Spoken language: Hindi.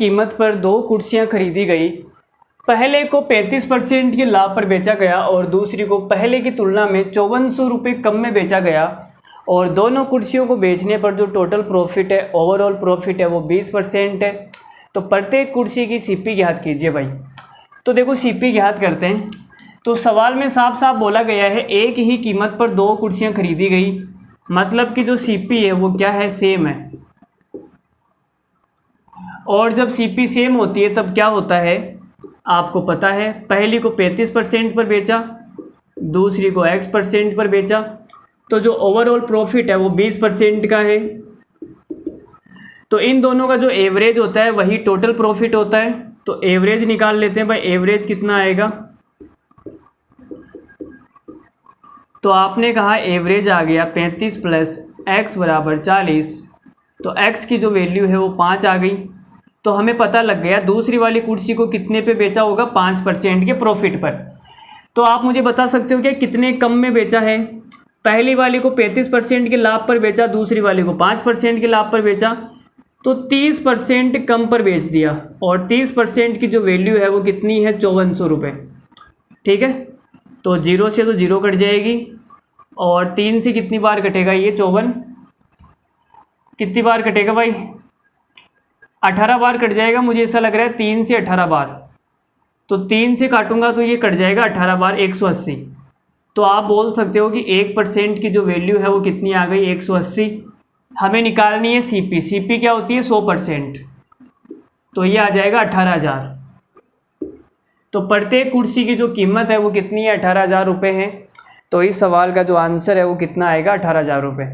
कीमत पर 2 कुर्सियां खरीदी गई। पहले को 35% के लाभ पर बेचा गया और दूसरी को पहले की तुलना में 5400 रुपये कम में बेचा गया, और दोनों कुर्सियों को बेचने पर जो टोटल प्रॉफिट है, ओवरऑल प्रॉफिट है, वो 20% है। तो प्रत्येक कुर्सी की सीपी ज्ञात कीजिए भाई। तो देखो सीपी ज्ञात करते हैं। तो सवाल में साफ साफ बोला गया है एक ही कीमत पर 2 कुर्सियां खरीदी गई, मतलब कि जो सीपी है वो क्या है, सेम है। और जब सीपी सेम होती है तब क्या होता है आपको पता है, पहली को 35% पर बेचा, दूसरी को X% पर बेचा, तो जो ओवरऑल प्रॉफिट है वो 20% का है। तो इन दोनों का जो एवरेज होता है वही टोटल प्रॉफिट होता है। तो एवरेज निकाल लेते हैं भाई, एवरेज कितना आएगा। तो आपने कहा एवरेज आ गया 35 प्लस X बराबर 40, तो X की जो वैल्यू है वो 5 आ गई। तो हमें पता लग गया दूसरी वाली कुर्सी को कितने पे बेचा होगा, 5% के प्रॉफिट पर। तो आप मुझे बता सकते हो कि कितने कम में बेचा है। पहली वाली को 35% के लाभ पर बेचा, दूसरी वाली को 5% के लाभ पर बेचा, तो 30% कम पर बेच दिया। और 30% की जो वैल्यू है वो कितनी है, 5400 रुपये। ठीक है, तो 0 से तो 0 कट जाएगी, और 3 से कितनी बार कटेगा ये 54, कितनी बार कटेगा भाई, 18 बार कट जाएगा। मुझे ऐसा लग रहा है 3 से 18 बार। तो 3 से काटूंगा तो ये कट जाएगा 18 बार, 180। तो आप बोल सकते हो कि 1% की जो वैल्यू है वो कितनी आ गई, 180। हमें निकालनी है सीपी। सीपी क्या होती है, 100%। तो ये आ जाएगा 18,000। तो प्रत्येक कुर्सी की जो कीमत है वो कितनी है, 18,000 रुपये है। तो इस सवाल का जो आंसर है वो कितना आएगा, 18,000 रुपये।